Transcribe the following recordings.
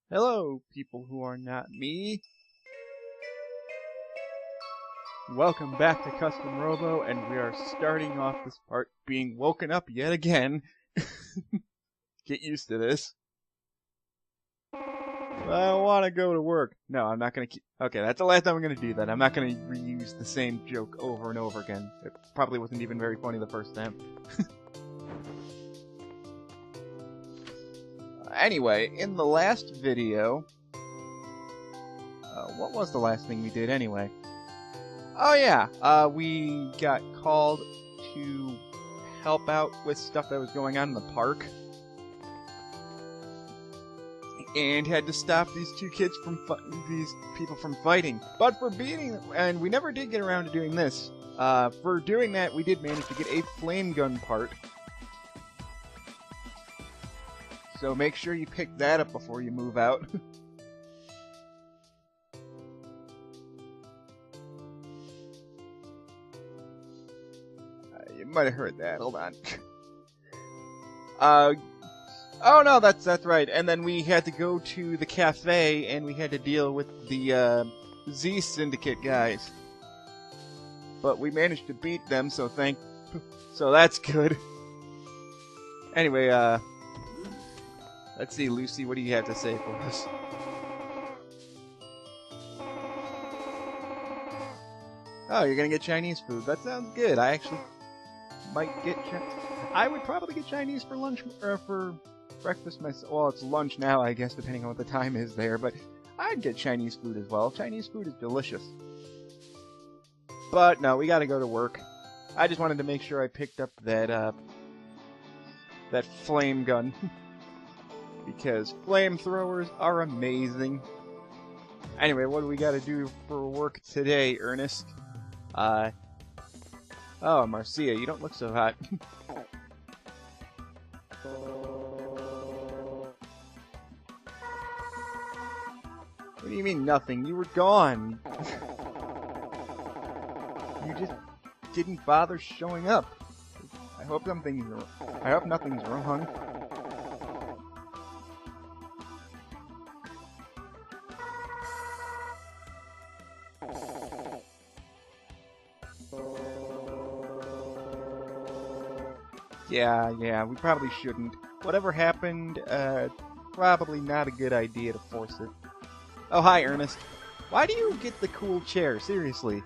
Hello, people who are not me. Welcome back to Custom Robo, and we are starting off this part being woken up yet again. Get used to this. I want to go to work. No, I'm not going to keep... Okay, that's the last time I'm going to do that. I'm not going to reuse the same joke over and over again. It probably wasn't even very funny the first time. Anyway, in the last video... what was the last thing we did anyway? Oh yeah, we got called to help out with stuff that was going on in the park. And had to stop these two kids from these people from fighting. But for beating them, and we never did get around to doing this. For doing that, we did manage to get a flame gun part. So make sure you pick that up before you move out. You might have heard that. Hold on. Oh no, that's right. And then we had to go to the cafe, and we had to deal with the Z Syndicate guys. But we managed to beat them, so that's good. Anyway, let's see, Lucy, what do you have to say for us? Oh, you're gonna get Chinese food. That sounds good. I actually might get I would probably get Chinese for lunch, or for breakfast myself. Well, it's lunch now, I guess, depending on what the time is there, but I'd get Chinese food as well. Chinese food is delicious. But no, we gotta go to work. I just wanted to make sure I picked up that, that flame gun. Because flamethrowers are amazing. Anyway, what do we gotta do for work today, Ernest? Oh, Marcia, you don't look so hot. What do you mean nothing? You were gone. You just didn't bother showing up. I hope nothing's wrong. Yeah, we probably shouldn't. Whatever happened, probably not a good idea to force it. Oh, hi, Ernest. Why do you get the cool chair? Seriously.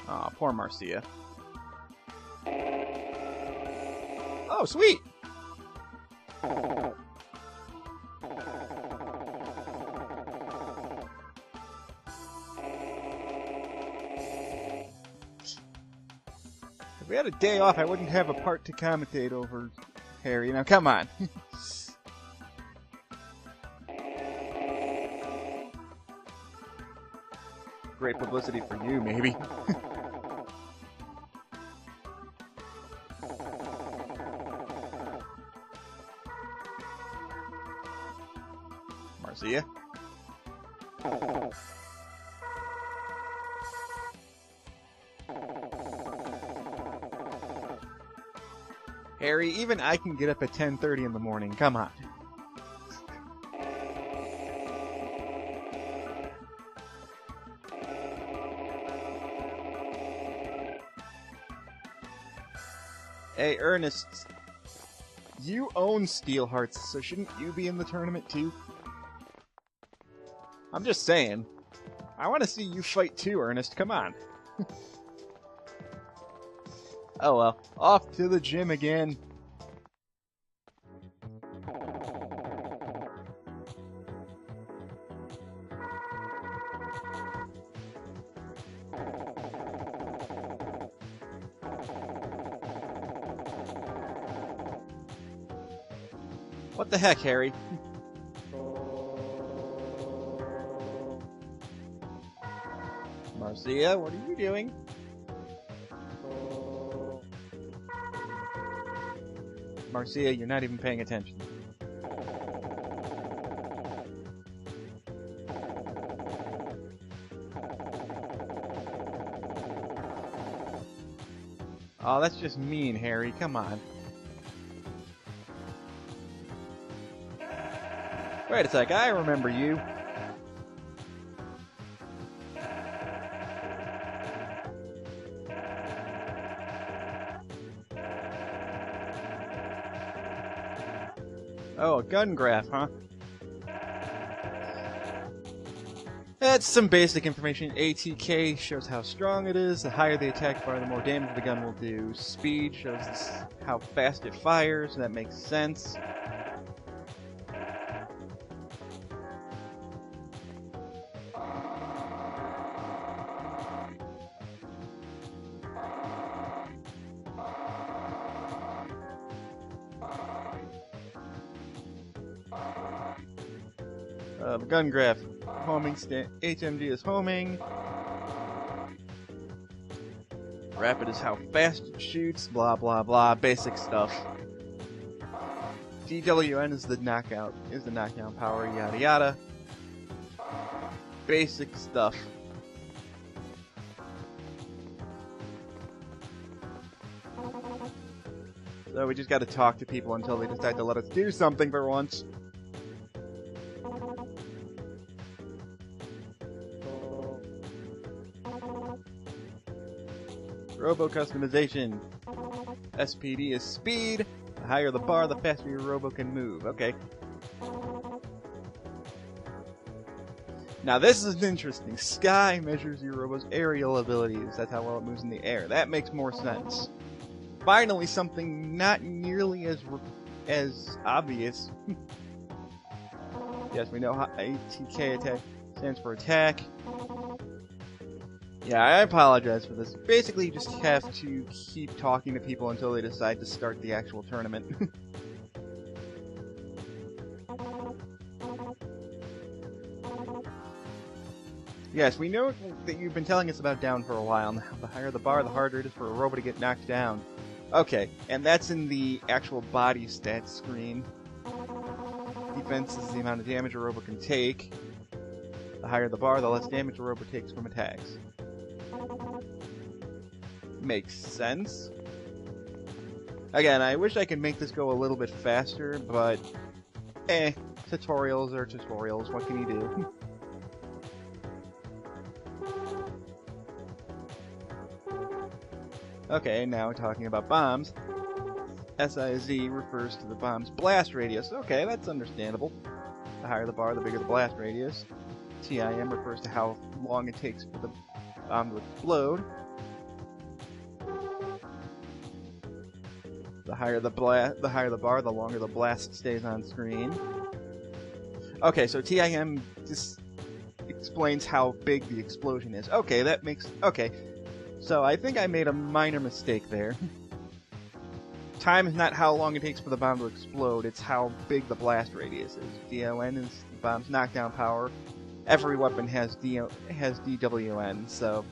Aw, poor Marcia. Oh, sweet! If we had a day off, I wouldn't have a part to commentate over, Harry. Now, come on. Great publicity for you, maybe. Marcia? Harry, even I can get up at 10:30 in the morning. Come on. Hey, Ernest. You own Steel Hearts, so shouldn't you be in the tournament too? I'm just saying. I want to see you fight too, Ernest. Come on. Oh well, off to the gym again. What the heck, Harry? Marcia, what are you doing? Marcia, you're not even paying attention. Oh, that's just mean, Harry. Come on. Wait a sec, I remember you. Oh, a gun graph, huh? That's some basic information. ATK shows how strong it is. The higher the attack bar, the more damage the gun will do. Speed shows how fast it fires. That makes sense. Gun graph. Homing HMG is homing. Rapid is how fast it shoots. Blah blah blah. Basic stuff. DWN is the knockout. Is the knockdown power. Yada yada. Basic stuff. So we just got to talk to people until they decide to let us do something for once. Robo customization. SPD is speed. The higher the bar, the faster your Robo can move. Okay. Now this is interesting. Sky measures your Robo's aerial abilities. That's how well it moves in the air. That makes more sense. Finally, something not nearly as obvious. Yes, we know how ATK attack stands for attack. Yeah, I apologize for this. Basically, you just have to keep talking to people until they decide to start the actual tournament. Yes, we know that you've been telling us about down for a while now. The higher the bar, the harder it is for a Robo to get knocked down. Okay, and that's in the actual body stats screen. Defense is the amount of damage a Robo can take. The higher the bar, the less damage a Robo takes from attacks. Makes sense. Again, I wish I could make this go a little bit faster, but tutorials are tutorials. What can you do? Okay, now we're talking about bombs. SIZ refers to the bomb's blast radius. Okay, that's understandable. The higher the bar, the bigger the blast radius. TIM refers to how long it takes for the bomb to explode. The higher the bar, the longer the blast stays on screen. Okay, so TIM just explains how big the explosion is. Okay, that makes... Okay, so I think I made a minor mistake there. Time is not how long it takes for the bomb to explode, it's how big the blast radius is. DON is the bomb's knockdown power. Every weapon has DWN, so...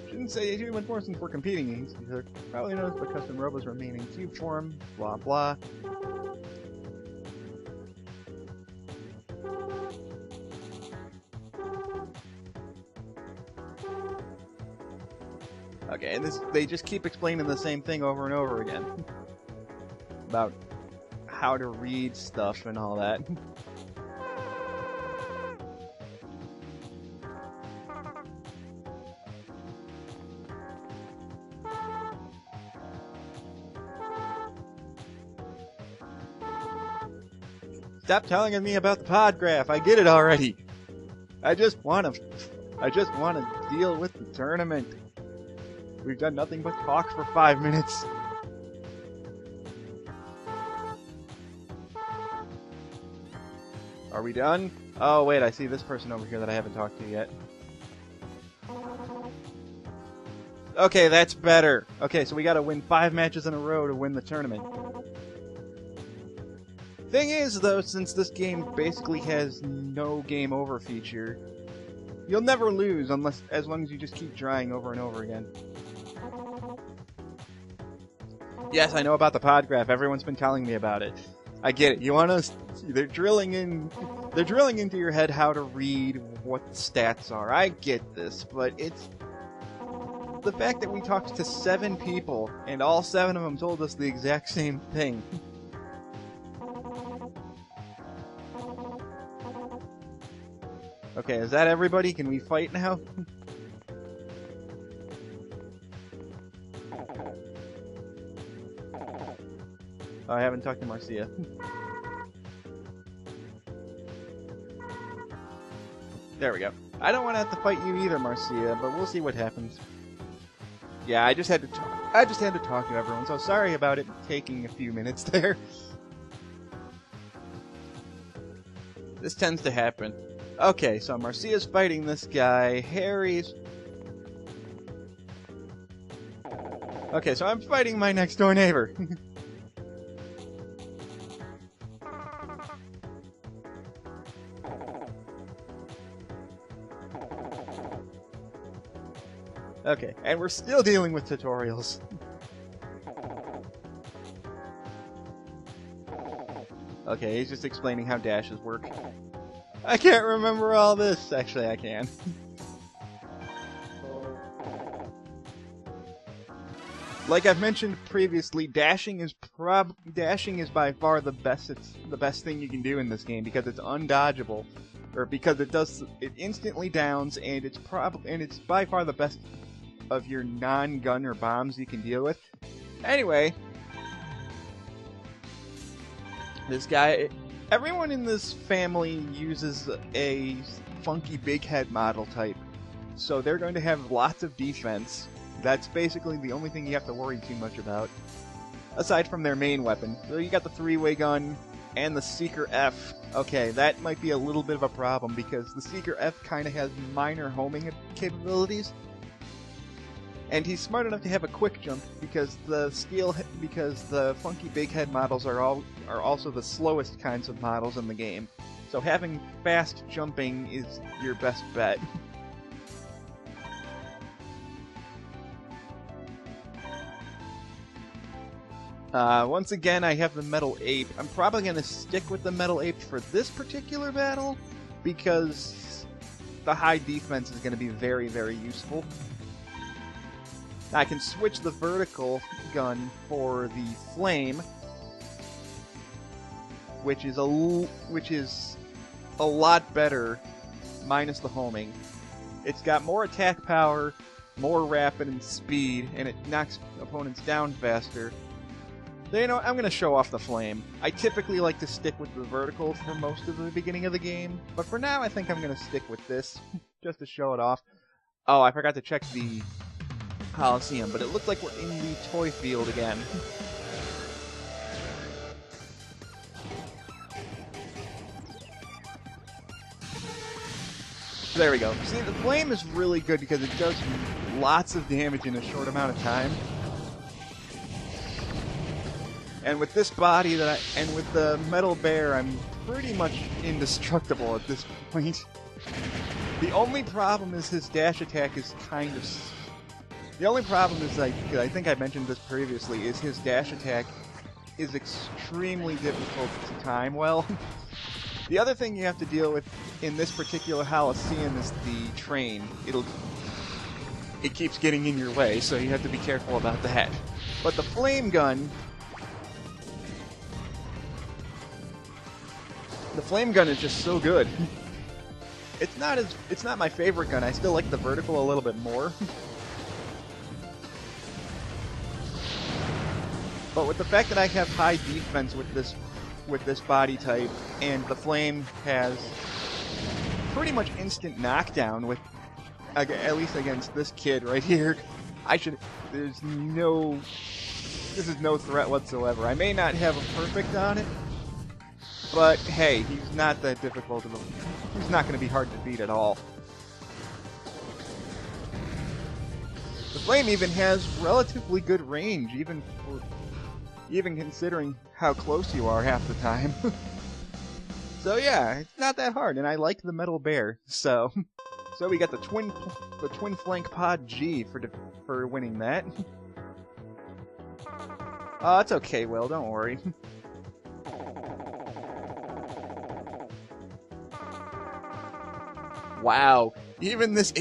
Shouldn't say too much more since we're competing against each other. Probably knows the custom Robos remain in cube form, blah blah. Okay, and they just keep explaining the same thing over and over again. About how to read stuff and all that. Stop telling me about the pod graph. I get it already. I just want to deal with the tournament. We've done nothing but talk for 5 minutes. Are we done? Oh wait, I see this person over here that I haven't talked to yet. Okay, that's better. Okay, so we gotta win 5 matches in a row to win the tournament. Thing is, though, since this game basically has no game over feature, you'll never lose as long as you just keep trying over and over again. Yes, I know about the pod graph. Everyone's been telling me about it. I get it. You want to? They're drilling into your head how to read what the stats are. I get this, but the the fact that we talked to 7 people, and all 7 of them told us the exact same thing. Okay, is that everybody? Can we fight now? Oh, I haven't talked to Marcia. There we go. I don't want to have to fight you either, Marcia, but we'll see what happens. Yeah, I just had to talk to everyone, so sorry about it taking a few minutes there. This tends to happen. Okay, so Marcia's fighting this guy. Harry's... Okay, so I'm fighting my next door neighbor. Okay, and we're still dealing with tutorials. Okay, he's just explaining how dashes work. I can't remember all this. Actually, I can. Like I've mentioned previously, dashing is by far the best. It's the best thing you can do in this game because it's undodgeable, or because it instantly downs, and it's by far the best of your non-gun or bombs you can deal with. Anyway, this guy, everyone in this family uses a funky big head model type, so they're going to have lots of defense. That's basically the only thing you have to worry too much about, aside from their main weapon. So you got the 3-way gun and the Seeker F. Okay, that might be a little bit of a problem because the Seeker F kind of has minor homing capabilities. And he's smart enough to have a quick jump because the funky big head models are also the slowest kinds of models in the game. So having fast jumping is your best bet. Once again, I have the Metal Ape. I'm probably going to stick with the Metal Ape for this particular battle because the high defense is going to be very, very useful. I can switch the vertical gun for the flame, which is a lot better, minus the homing. It's got more attack power, more rapid and speed, and it knocks opponents down faster. So, you know, I'm going to show off the flame. I typically like to stick with the vertical for most of the beginning of the game, but for now I think I'm going to stick with this, just to show it off. Oh, I forgot to check the Coliseum, but it looked like we're in the toy field again. There we go. See, the flame is really good because it does lots of damage in a short amount of time. And with this body and with the metal bear, I'm pretty much indestructible at this point. The only problem is his dash attack is kind of... The only problem is, I think I mentioned this previously, is his dash attack is extremely difficult to time well. The other thing you have to deal with in this particular Coliseum is the train. It keeps getting in your way, so you have to be careful about that. But the flame gun... The flame gun is just so good. It's not my favorite gun. I still like the vertical a little bit more. But with the fact that I have high defense with this body type, and the flame has pretty much instant knockdown with, at least against this kid right here, this is no threat whatsoever. I may not have a perfect on it, but hey, he's not that difficult of a, he's not going to be hard to beat at all. The flame even has relatively good range, even considering how close you are half the time. So yeah, it's not that hard, and I like the metal bear. So we got the twin flank pod G for winning that. Oh, it's okay, Will. Don't worry. Wow, even this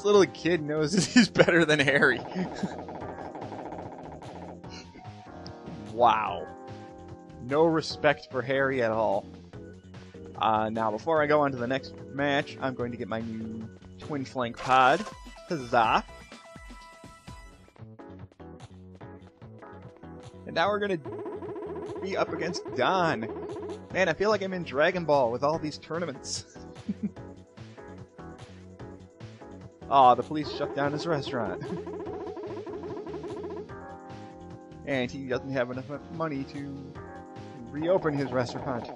little kid knows he's better than Harry. Wow. No respect for Harry at all. Now, before I go on to the next match, I'm going to get my new Twin Flank pod. Huzzah! And now we're going to be up against Don. Man, I feel like I'm in Dragon Ball with all these tournaments. Aw, the police shut down his restaurant. And he doesn't have enough money to reopen his restaurant.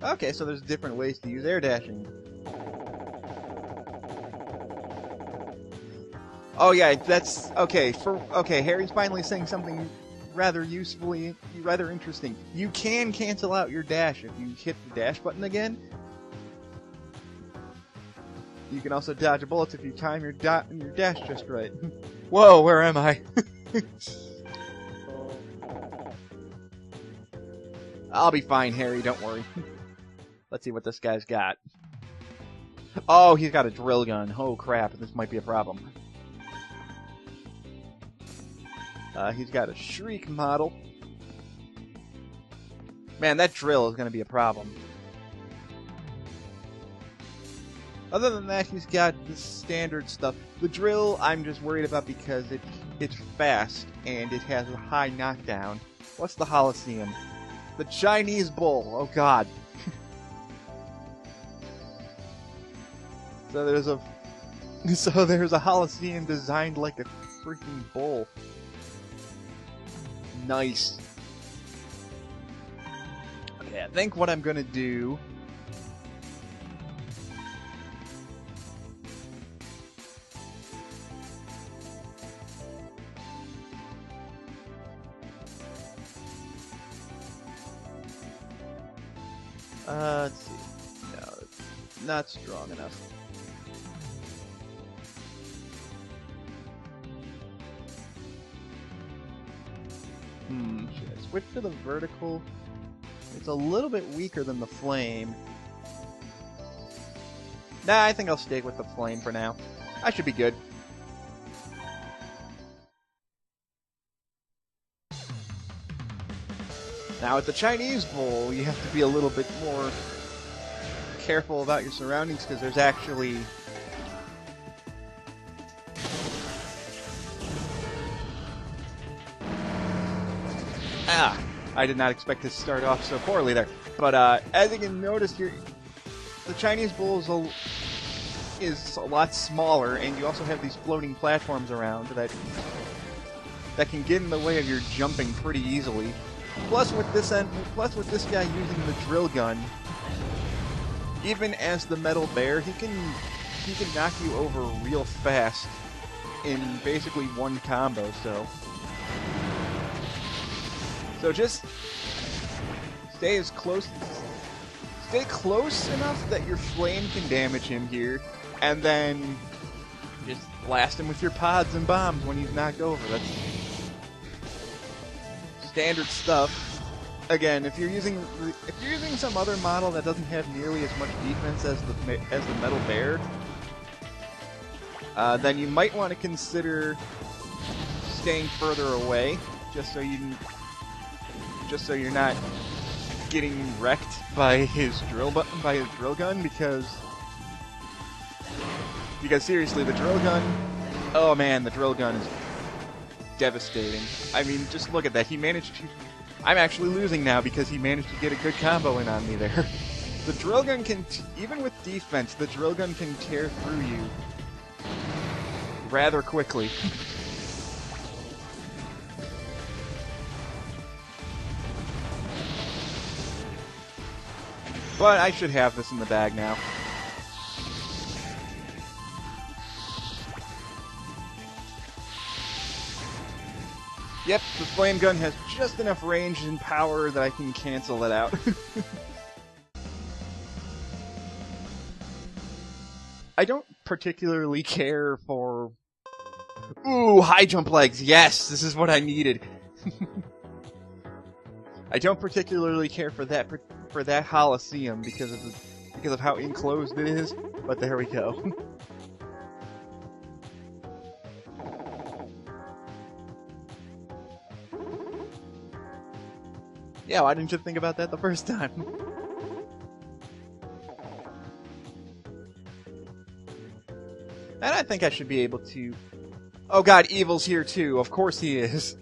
Okay, so there's different ways to use air dashing. Oh yeah, that's okay. Okay, Harry's finally saying something rather interesting. You can cancel out your dash if you hit the dash button again. You can also dodge bullets if you time your dash just right. Whoa, where am I? I'll be fine, Harry. Don't worry. Let's see what this guy's got. Oh, he's got a drill gun. Oh crap, this might be a problem. He's got a Shriek model. Man, that drill is going to be a problem. Other than that, he's got the standard stuff. The drill, I'm just worried about because it's fast, and it has a high knockdown. What's the Holosseum? The Chinese Bull! Oh god. So there's a Holosseum designed like a freaking bull. Nice. Okay, I think what I'm gonna do... let's see. No, it's not strong enough. Should I switch to the vertical? It's a little bit weaker than the flame. Nah, I think I'll stick with the flame for now. I should be good. Now with the Chinese Bull, you have to be a little bit more careful about your surroundings because there's actually... I did not expect to start off so poorly there. But as you can notice here, the Chinese Bull is a lot smaller, and you also have these floating platforms around that can get in the way of your jumping pretty easily. Plus with this guy using the drill gun, even as the Metal Bear, he can knock you over real fast in basically one combo. So just stay close enough that your flame can damage him here, and then just blast him with your pods and bombs when he's knocked over. That's standard stuff. Again, if you're using some other model that doesn't have nearly as much defense as the Metal Bear, then you might want to consider staying further away, just so you're not getting wrecked by his drill gun, because seriously, the drill gun, oh man, the drill gun is devastating. I mean, just look at that. I'm actually losing now because he managed to get a good combo in on me there. The drill gun can, even with defense, the drill gun can tear through you rather quickly. But I should have this in the bag now. Yep, the flame gun has just enough range and power that I can cancel it out. I don't particularly care for Ooh, high jump legs. Yes, this is what I needed. I don't particularly care for that Coliseum because of how enclosed it is, but there we go. Yeah, why didn't you think about that the first time? And I think I should be able to... Oh god, Evil's here too. Of course he is.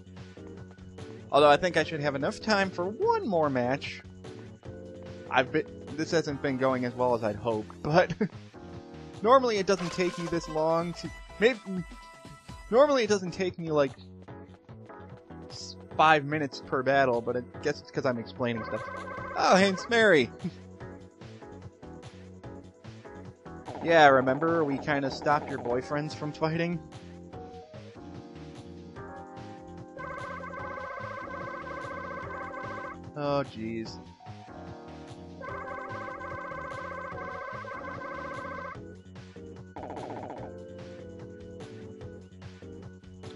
Although I think I should have enough time for one more match. This hasn't been going as well as I'd hoped, but... normally it doesn't take me this long to... Normally it doesn't take me like 5 minutes per battle, but I guess it's because I'm explaining stuff. Oh, hey, it's Mary! Yeah, remember we kind of stopped your boyfriends from fighting? Oh, jeez.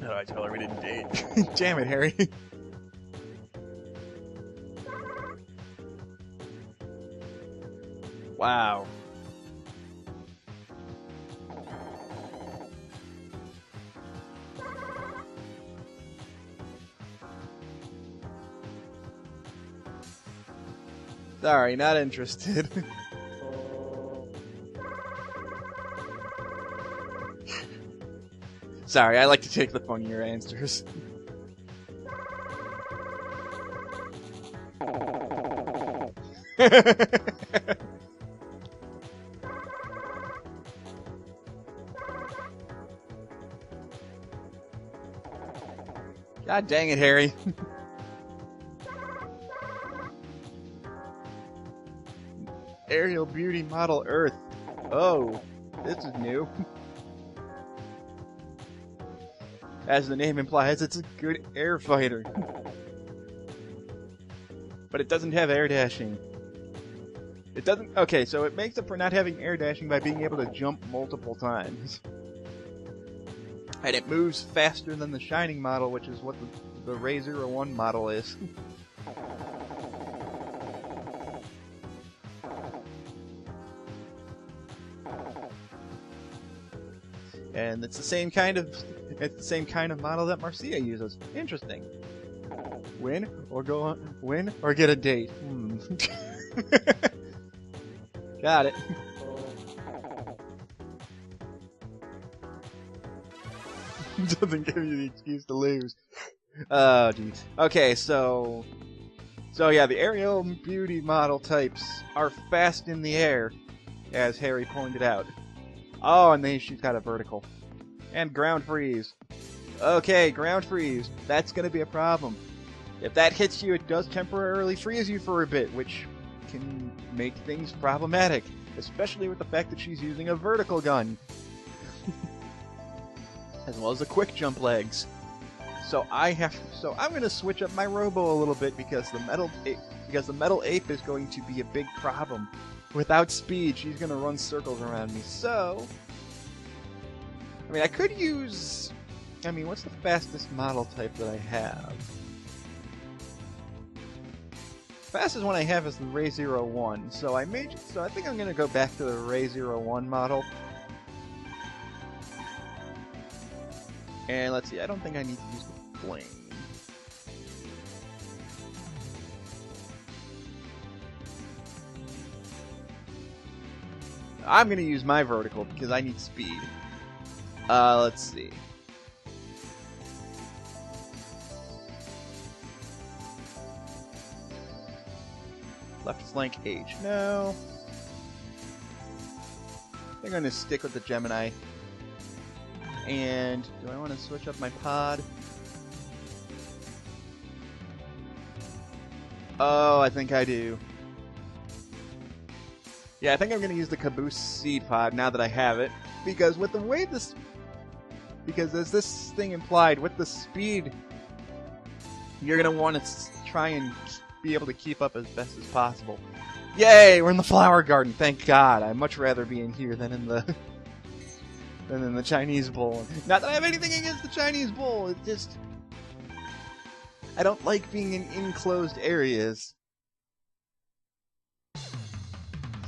How do I tell her we didn't date? Damn it, Harry. Wow. Sorry, not interested. Sorry, I like to take the funnier answers. God dang it, Harry. Aerial Beauty Model Earth. Oh, this is new. As the name implies, it's a good air fighter. But it doesn't have air dashing. It doesn't... Okay, so it makes up for not having air dashing by being able to jump multiple times. And it moves faster than the Shining model, which is what the Ray 01 model is. And it's the same kind of model that Marcia uses. Interesting. Win or get a date. Got it. Doesn't give you the excuse to lose. Oh, jeez. Okay, so yeah, the aerial beauty model types are fast in the air, as Harry pointed out. Oh, and then she's got a vertical. And ground freeze. Okay, ground freeze. That's gonna be a problem. If that hits you, it does temporarily freeze you for a bit, which can make things problematic. Especially with the fact that she's using a vertical gun. As well as the quick jump legs. So I'm gonna switch up my Robo a little bit because the metal ape is going to be a big problem. Without speed, she's gonna run circles around me. So, I mean, I could use. I mean, what's the fastest model type that I have? Fastest one I have is the Ray 01. So I think I'm gonna go back to the Ray 01 model. And let's see, I don't think I need to use the flame. I'm gonna use my vertical because I need speed. Let's see. Left flank H. No. I think I'm gonna stick with the Gemini. And do I want to switch up my pod? Oh, I think I do. Yeah, I think I'm going to use the Caboose Seed Pod now that I have it. Because with the way this... Because as this thing implied, with the speed, you're going to want to try and be able to keep up as best as possible. Yay! We're in the flower garden, thank God. I'd much rather be in here than in the... than the Chinese Bowl. Not that I have anything against the Chinese Bowl, it's just... I don't like being in enclosed areas.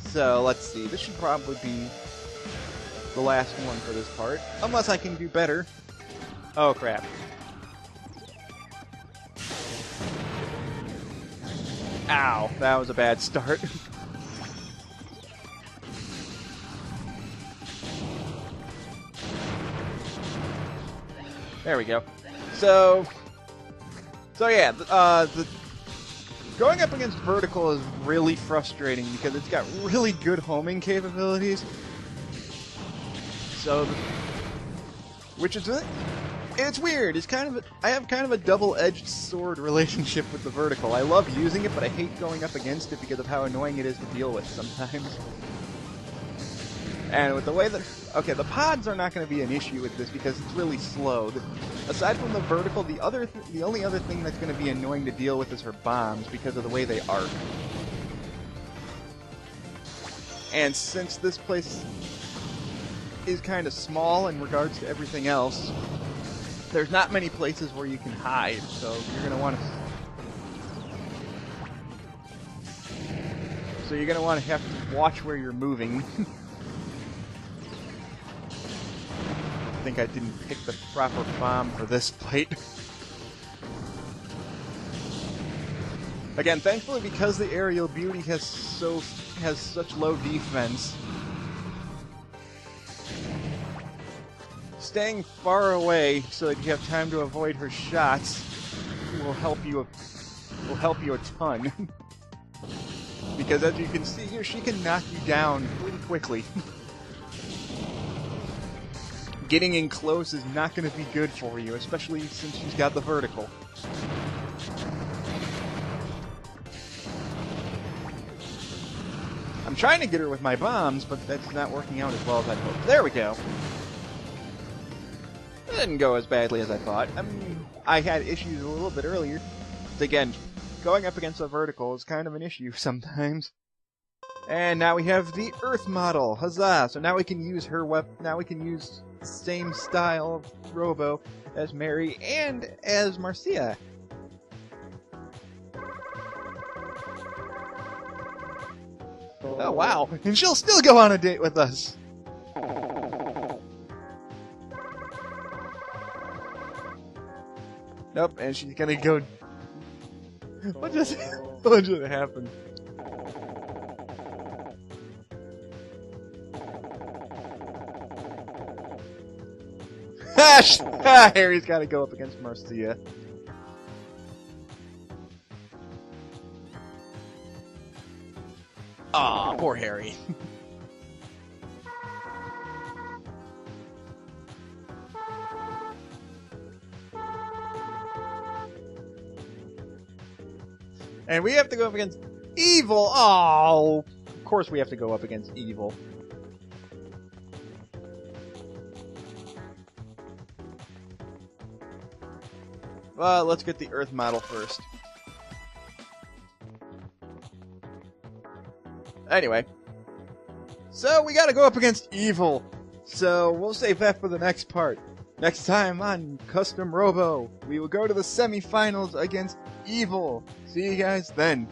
So, let's see. This should probably be the last one for this part. Unless I can do better. Oh, crap. Ow, that was a bad start. There we go. So yeah, going up against vertical is really frustrating because it's got really good homing capabilities. So, which is it's weird. It's I have kind of a double-edged sword relationship with the vertical. I love using it, but I hate going up against it because of how annoying it is to deal with sometimes. And with the way that... Okay, the pods are not going to be an issue with this because it's really slow. Aside from the vertical, the only other thing that's going to be annoying to deal with is her bombs because of the way they arc. And since this place is kind of small in regards to everything else, there's not many places where you can hide, so you're going to want to... So you're going to want to have to watch where you're moving. I think I didn't pick the proper bomb for this fight. Again, thankfully, because the aerial beauty has such low defense, staying far away so that you have time to avoid her shots will help you a ton. Because as you can see here, she can knock you down pretty quickly. Getting in close is not going to be good for you, especially since she's got the vertical. I'm trying to get her with my bombs, but that's not working out as well as I hoped. There we go. It didn't go as badly as I thought. I mean, I had issues a little bit earlier. Again, going up against a vertical is kind of an issue sometimes. And now we have the Earth model. Huzzah! So now we can use her weapon. Now we can use the same style of Robo as Mary and as Marcia. Oh wow! And she'll still go on a date with us. Nope, and she's gonna go. What just happened? Harry's got to go up against Marcia. Aw, poor Harry. And we have to go up against Evil. Oh, of course we have to go up against Evil. Well, let's get the Earth model first. Anyway. So, we gotta go up against Evil. So, we'll save that for the next part. Next time on Custom Robo, we will go to the semifinals against Evil. See you guys then.